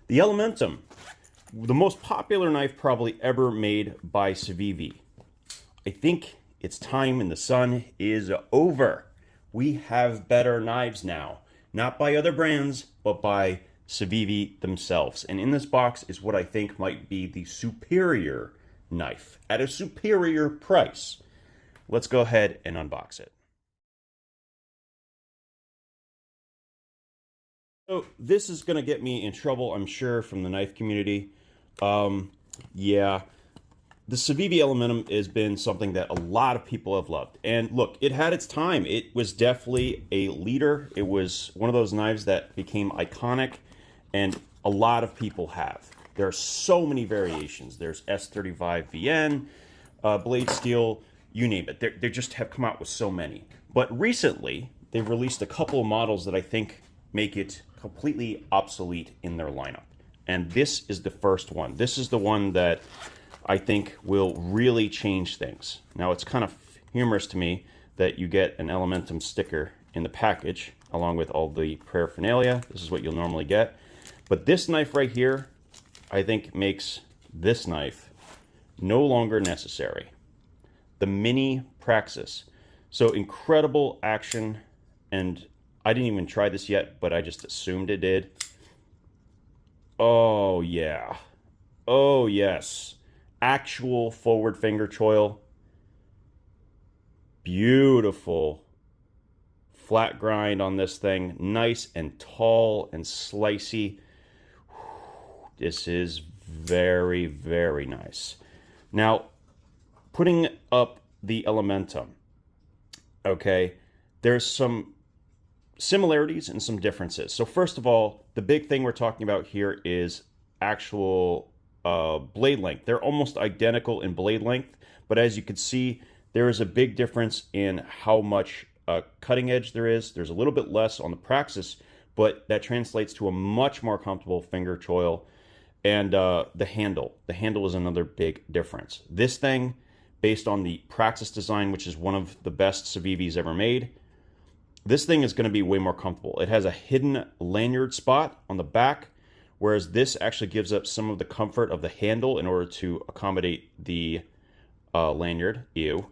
The Elementum, the most popular knife probably ever made by Civivi. I think its time in the sun is over. We have better knives now, not by other brands, but by Civivi themselves. And in this box is what I think might be the superior knife at a superior price. Let's go ahead and unbox it. So this is going to get me in trouble, I'm sure, from the knife community. Yeah, the Civivi Elementum has been something that a lot of people have loved. And look, it had its time. It was definitely a leader. It was one of those knives that became iconic, and a lot of people have. There are so many variations. There's S35VN, blade steel, you name it. They just have come out with so many. But recently, they've released a couple of models that I think make it completely obsolete in their lineup. And this is the first one. This is the one that I think will really change things. Now, it's kind of humorous to me that you get an Elementum sticker in the package along with all the paraphernalia. This is what you'll normally get. But this knife right here, I think makes this knife no longer necessary. The Mini Praxis. So incredible action, and I didn't even try this yet, but I just assumed it did. Oh, yeah. Oh, yes. Actual forward finger choil. Beautiful. Flat grind on this thing. Nice and tall and slicey. This is very, very nice. Now, putting up the Elementum, okay, there's some similarities and some differences. So first of all, the big thing we're talking about here is actual blade length. They're almost identical in blade length, but as you can see, there is a big difference in how much cutting edge there is. There's a little bit less on the Praxis, but that translates to a much more comfortable finger choil. And the handle. The handle is another big difference. This thing, based on the Praxis design, which is one of the best Civivi's ever made, this thing is going to be way more comfortable. It has a hidden lanyard spot on the back, whereas this actually gives up some of the comfort of the handle in order to accommodate the lanyard. Ew.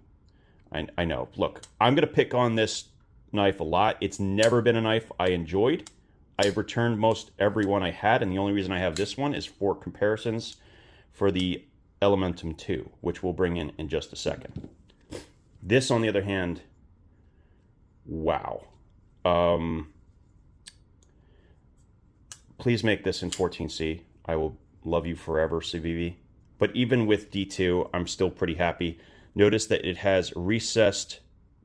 I know. Look, I'm going to pick on this knife a lot. It's never been a knife I enjoyed. I've returned most every one I had, and the only reason I have this one is for comparisons for the Elementum 2, which we'll bring in just a second. This, on the other hand, wow. Please make this in 14C. I will love you forever, Civivi. But even with D2, I'm still pretty happy. Notice that it has recessed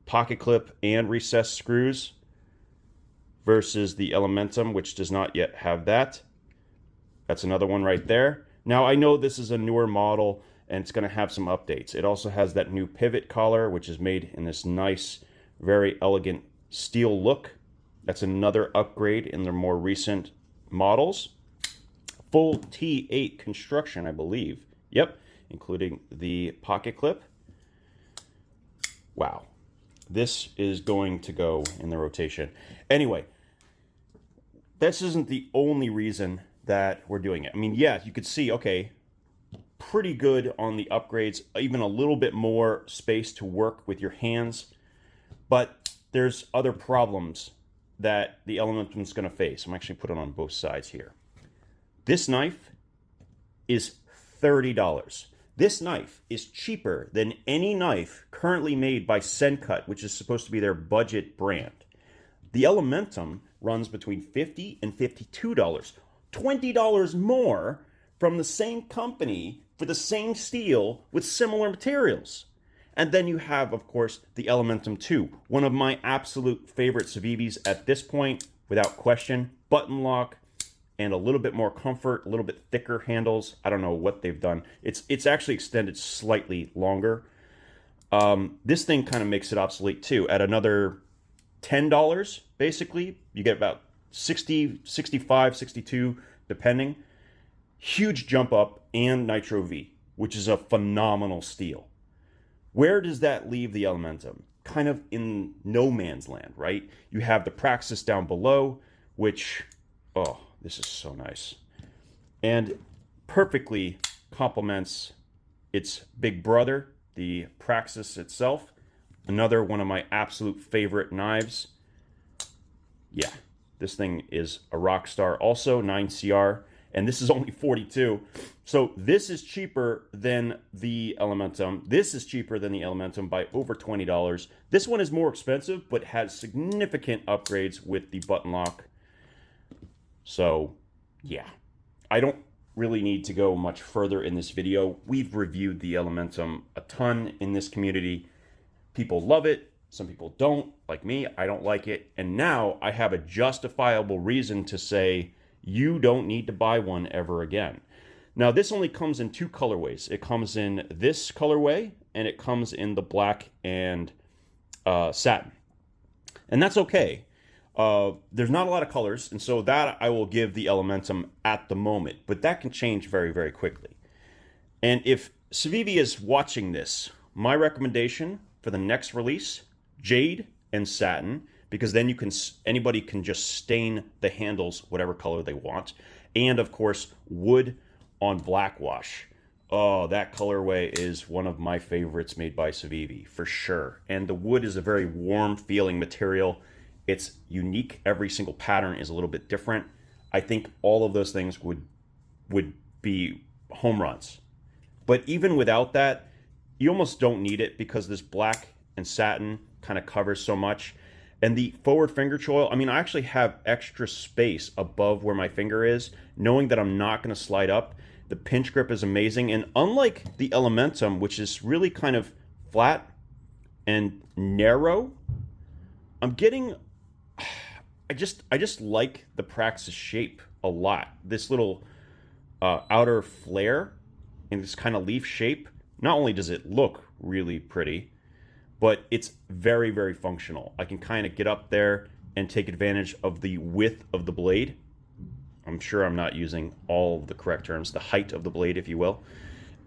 pocket clip and recessed screws versus the Elementum, which does not yet have that. That's another one right there. Now, I know this is a newer model, and it's going to have some updates. It also has that new pivot collar, which is made in this nice, very elegant steel look. That's another upgrade in the more recent models. Full T8 construction, I believe. Yep, including the pocket clip. Wow. This is going to go in the rotation. Anyway, this isn't the only reason that we're doing it. I mean, yeah, you could see, okay, pretty good on the upgrades, even a little bit more space to work with your hands, but there's other problems that the Elementum is going to face. I'm actually putting it on both sides here. This knife is $30. This knife is cheaper than any knife currently made by Sencut, which is supposed to be their budget brand. The Elementum runs between $50 and $52. $20 more from the same company for the same steel with similar materials. And then you have, of course, the Elementum 2, one of my absolute favorite Civivis at this point, without question. Button lock and a little bit more comfort, a little bit thicker handles. I don't know what they've done. It's actually extended slightly longer. This thing kind of makes it obsolete too. At another $10, basically, you get about 60, 65, 62, depending. Huge jump up, and Nitro V, which is a phenomenal steel. Where does that leave the Elementum? Kind of in no man's land, right? You have the Praxis down below, which, oh, this is so nice. and perfectly complements its big brother, the Praxis itself. Another one of my absolute favorite knives. Yeah, this thing is a rock star. Also 9CR, and this is only 42. So this is cheaper than the Elementum. This is cheaper than the Elementum by over $20. This one is more expensive, but has significant upgrades with the button lock. So yeah, I don't really need to go much further in this video. We've reviewed the Elementum a ton in this community. People love it. Some people don't. Like me, I don't like it. And now I have a justifiable reason to say you don't need to buy one ever again. Now, this only comes in two colorways. It comes in this colorway, and it comes in the black and satin. And that's okay. There's not a lot of colors, and so that I will give the Elementum at the moment. But that can change very, very quickly. And if Civivi is watching this, my recommendation for the next release, jade and satin, because then anybody can just stain the handles whatever color they want. And of course, wood on black wash. Oh, that colorway is one of my favorites made by Civivi, for sure. And the wood is a very warm feeling material. It's unique. Every single pattern is a little bit different. I think all of those things would be home runs. But even without that, you almost don't need it because this black and satin kind of covers so much. And the forward finger choil, I mean, I actually have extra space above where my finger is, knowing that I'm not going to slide up. The pinch grip is amazing. And unlike the Elementum, which is really kind of flat and narrow, I'm getting, I just like the Praxis shape a lot. This little outer flare in this kind of leaf shape. Not only does it look really pretty, but it's very, very functional. I can kind of get up there and take advantage of the width of the blade. I'm sure I'm not using all of the correct terms. The height of the blade, if you will.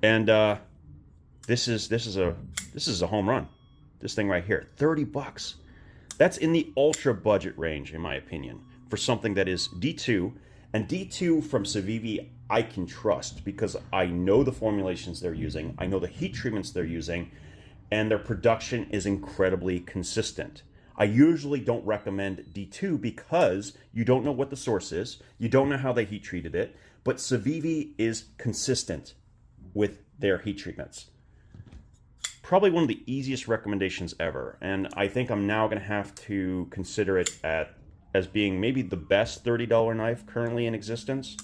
And this is a home run. This thing right here, 30 bucks. That's in the ultra budget range, in my opinion, for something that is D2. And D2 from Civivi, I can trust because I know the formulations they're using. I know the heat treatments they're using. And their production is incredibly consistent. I usually don't recommend D2 because you don't know what the source is. You don't know how they heat treated it. But Civivi is consistent with their heat treatments. Probably one of the easiest recommendations ever. And I think I'm now going to have to consider it as being maybe the best $30 knife currently in existence.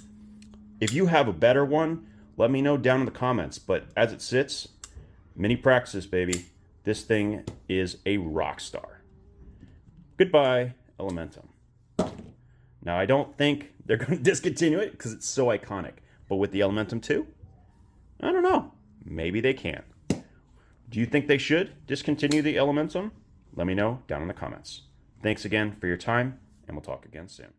If you have a better one, let me know down in the comments. But as it sits, Mini Praxis, baby. This thing is a rock star. Goodbye, Elementum. Now, I don't think they're going to discontinue it because it's so iconic. But with the Elementum 2, I don't know. Maybe they can. Do you think they should discontinue the Elementum? Let me know down in the comments. Thanks again for your time, and we'll talk again soon.